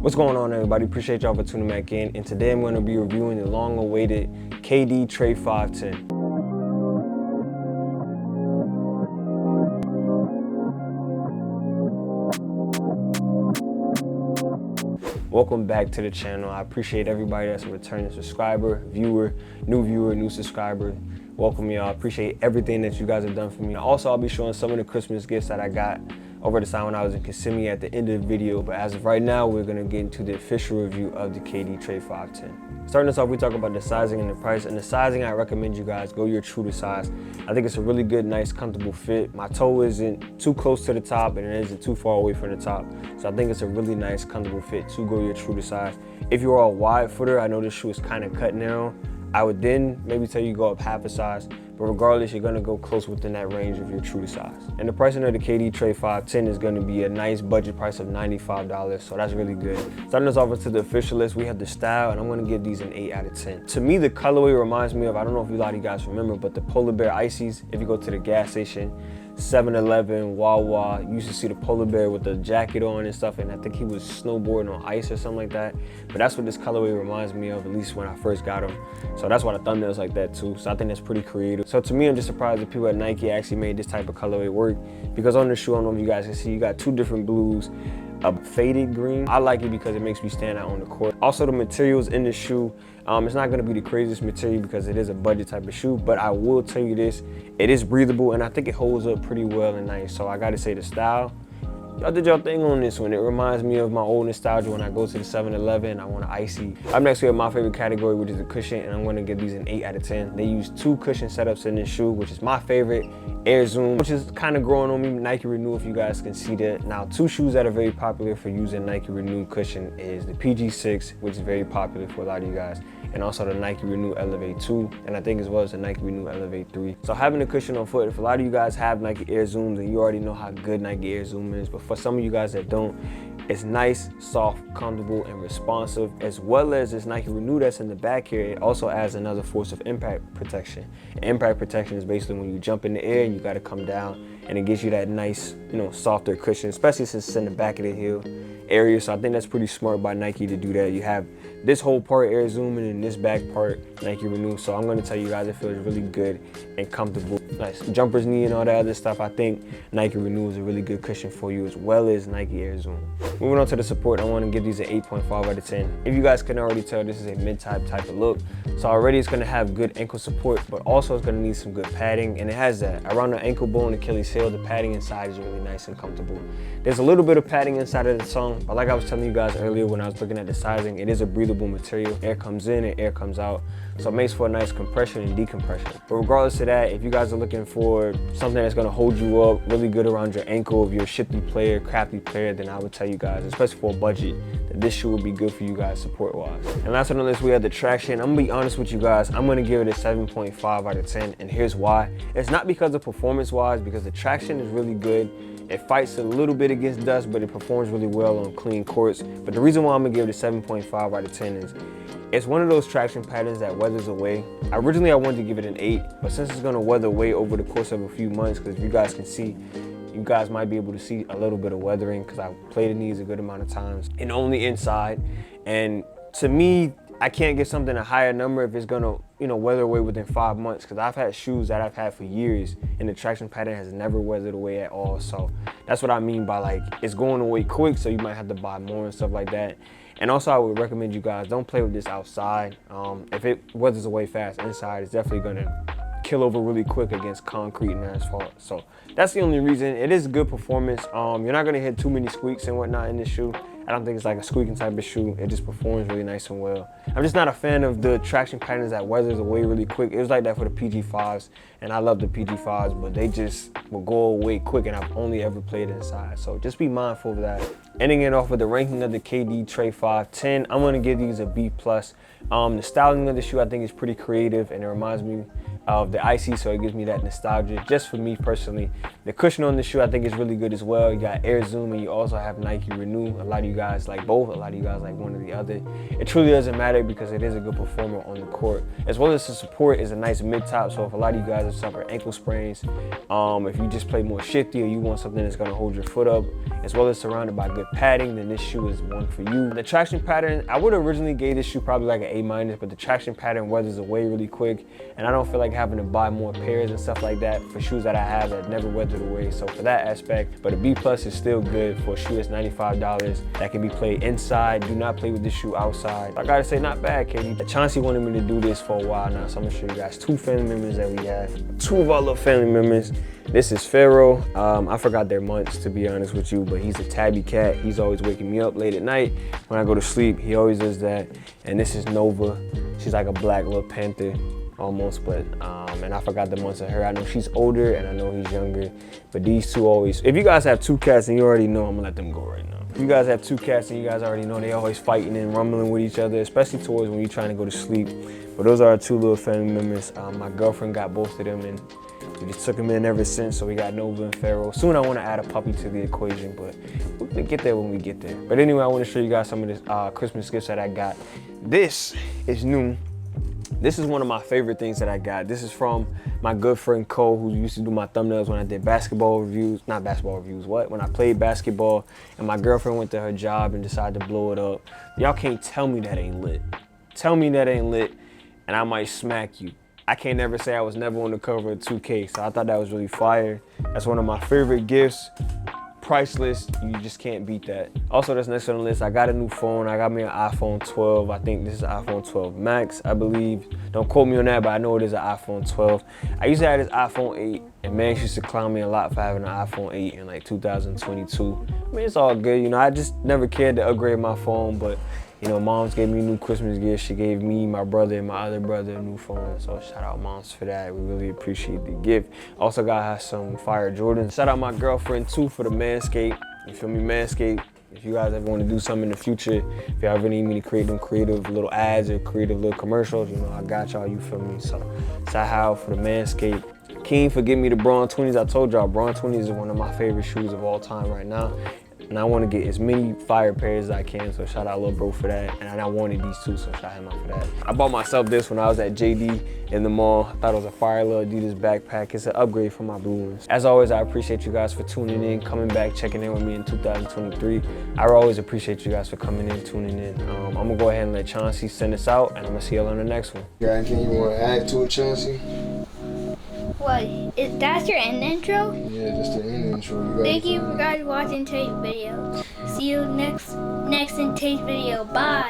What's going on, everybody? Appreciate y'all for tuning back in. And today I'm going to be reviewing the long-awaited KD Trey 510. Welcome back to the channel. I appreciate everybody that's a returning subscriber, viewer, new subscriber. Welcome, y'all. Appreciate everything that you guys have done for me. Also, I'll be showing some of the Christmas gifts that I got over the time when I was in Kissimmee at the end of the video. But as of right now, we're gonna get into the official review of the KD Trey 510. Starting us off, we talk about the sizing and the price. And the sizing, I recommend you guys go your true to size. I think it's a really good, nice, comfortable fit. My toe isn't too close to the top and it isn't too far away from the top. So I think it's a really nice, comfortable fit to go your true to size. If you are a wide footer, I know this shoe is kind of cut narrow. I would then maybe tell you go up half a size, but regardless, you're gonna go close within that range of your true to size. And the pricing of the KD Trey 510 is gonna be a nice budget price of $95, so that's really good. Starting us off into the official list, we have the style, and I'm gonna give these an 8 out of 10. To me, the colorway reminds me of, I don't know if a lot of you guys remember, but the Polar Bear Icees. If you go to the gas station, 7-Eleven, Wawa, you used to see the Polar Bear with the jacket on and stuff, and I think he was snowboarding on ice or something like that. But that's what this colorway reminds me of, at least when I first got him. So that's why the thumbnail is like that too. So I think that's pretty creative. So to me, I'm just surprised that people at Nike actually made this type of colorway work, because on the shoe, I don't know if you guys can see, you got two different blues, a faded green. I like it because it makes me stand out on the court. Also, the materials in the shoe, it's not gonna be the craziest material because it is a budget type of shoe, but I will tell you this, it is breathable and I think it holds up pretty well and nice. So I gotta say the style, y'all did y'all thing on this one. It reminds me of my old nostalgia when I go to the 7-Eleven, I want an Icee. Up next, we have my favorite category, which is the cushion, and I'm gonna give these an 8 out of 10. They use 2 cushion setups in this shoe, which is my favorite, Air Zoom, which is kind of growing on me, Nike Renew, if you guys can see that. Now, 2 shoes that are very popular for using Nike Renew cushion is the PG6, which is very popular for a lot of you guys, and also the Nike Renew Elevate 2, and I think as well as the Nike Renew Elevate 3. So having a cushion on foot, if a lot of you guys have Nike Air Zooms, and you already know how good Nike Air Zoom is, but for some of you guys that don't, it's nice, soft, comfortable, and responsive, as well as this Nike Renew that's in the back here. It also adds another force of impact protection. And impact protection is basically when you jump in the air, you gotta come down, and it gives you that nice, softer cushion, especially since it's in the back of the heel area. So I think that's pretty smart by Nike to do that. You have this whole part Air Zoom and this back part Nike Renew. So I'm gonna tell you guys, it feels really good and comfortable. Nice jumper's knee and all that other stuff. I think Nike Renew is a really good cushion for you, as well as Nike Air Zoom. Moving on to the support, I want to give these an 8.5 out of 10. If you guys can already tell, this is a mid-type type of look. So already it's gonna have good ankle support, but also it's gonna need some good padding, and it has that. Around the ankle bone, Achilles heel, the padding inside is really nice and comfortable. There's a little bit of padding inside of the tongue, but like I was telling you guys earlier when I was looking at the sizing, it is a breathable material. Air comes in and air comes out. So it makes for a nice compression and decompression. But regardless of that, if you guys are looking for something that's gonna hold you up really good around your ankle, if you're a shifty player, crafty player, then I would tell you guys, especially for a budget, that this shoe would be good for you guys support-wise. And last on the list, we have the traction. I'm gonna be honest with you guys, I'm gonna give it a 7.5 out of 10, and here's why. It's not because of performance-wise, because the traction is really good. It fights a little bit against dust, but it performs really well on clean courts. But the reason why I'm gonna give it a 7.5 out of 10 is it's one of those traction patterns that weathers away. Originally, I wanted to give it an 8, but since it's gonna weather away over the course of a few months, because if you guys can see, you guys might be able to see a little bit of weathering, because I played in these a good amount of times and only inside. And to me, I can't get something a higher number if it's gonna, weather away within 5 months, because I've had shoes that I've had for years and the traction pattern has never weathered away at all. So that's what I mean by, like, it's going away quick, so you might have to buy more and stuff like that. And also, I would recommend you guys don't play with this outside. If it weathers away fast inside, it's definitely gonna kill over really quick against concrete and asphalt. So that's the only reason. It is good performance. You're not gonna hit too many squeaks and whatnot in this shoe. I don't think it's like a squeaking type of shoe. It just performs really nice and well. I'm just not a fan of the traction patterns that weathers away really quick. It was like that for the PG5s, and I love the PG5s, but they just will go away quick, and I've only ever played inside. So just be mindful of that. Ending it off with the ranking of the KD Trey 510, I'm gonna give these a B+. The styling of the shoe I think is pretty creative, and it reminds me of the Icee, so it gives me that nostalgia just for me personally. The cushion on the shoe I think is really good as well. You got Air Zoom and you also have Nike Renew. A lot of you guys like both, a lot of you guys like one or the other. It truly doesn't matter because it is a good performer on the court. As well as the support is a nice mid-top, so if a lot of you guys have suffered ankle sprains, if you just play more shifty or you want something that's gonna hold your foot up, as well as surrounded by good padding, then this shoe is one for you. The traction pattern, I would originally gave this shoe probably like an A-, but the traction pattern weathers away really quick, and I don't feel like having to buy more pairs and stuff like that for shoes that I have that never weathered away. So for that aspect, but a B+ is still good for a shoe that's $95 that can be played inside. Do not play with this shoe outside. I gotta say, not bad, Katie. Chauncey wanted me to do this for a while now, so I'm gonna show you guys 2 family members that we have. 2 of our little family members. This is Pharaoh. I forgot their months, to be honest with you, but he's a tabby cat. He's always waking me up late at night when I go to sleep. He always does that. And this is Nova. She's like a black little panther almost, but and I forgot the months of her. I know she's older and I know he's younger, but these 2 always, if you guys have 2 cats and you already know, I'm gonna let them go right now. If you guys have 2 cats and you guys already know, they always fighting and rumbling with each other, especially towards when you're trying to go to sleep. But those are our 2 little family members. My girlfriend got both of them and we just took them in ever since, so we got Nova and Pharaoh. Soon I want to add a puppy to the equation, but we're gonna get there when we get there. But anyway, I want to show you guys some of the Christmas gifts that I got. This is new. This is one of my favorite things that I got. This is from my good friend Cole, who used to do my thumbnails when I did basketball reviews. Not basketball reviews, what? When I played basketball and my girlfriend went to her job and decided to blow it up. Y'all can't tell me that ain't lit. Tell me that ain't lit and I might smack you. I can't never say I was never on the cover of 2K, so I thought that was really fire. That's one of my favorite gifts. Priceless, you just can't beat that. Also, that's next on the list, I got a new phone. I got me an iPhone 12. I think this is an iPhone 12 Max, I believe. Don't quote me on that, but I know it is an iPhone 12. I used to have this iPhone 8, and man used to clown me a lot for having an iPhone 8 in like 2022. I mean, it's all good, you know, I just never cared to upgrade my phone, but you know, moms gave me a new Christmas gift. She gave me, my brother, and my other brother a new phone. So shout out moms for that. We really appreciate the gift. Also got her some fire Jordans. Shout out my girlfriend too for the Manscaped. You feel me, Manscaped? If you guys ever want to do something in the future, if y'all ever need me to create them creative little ads or creative little commercials, you know, I got y'all, you feel me? So shout out for the Manscaped. King for giving me the Braun 20s. I told y'all, Braun 20s is one of my favorite shoes of all time right now. And I want to get as many fire pairs as I can, so shout out Lil Bro for that. And I wanted these 2, so shout him out for that. I bought myself this when I was at JD in the mall. I thought it was a fire little Adidas backpack. It's an upgrade from my blue ones. As always, I appreciate you guys for tuning in, coming back, checking in with me in 2023. I always appreciate you guys for coming in, tuning in. I'm gonna go ahead and let Chauncey send us out, and I'm gonna see y'all on the next one. Got anything you want to add to it, Chauncey? What? That's your end intro? Yeah, just the end intro. Thank you for guys watching today's video. See you next in today's video. Bye.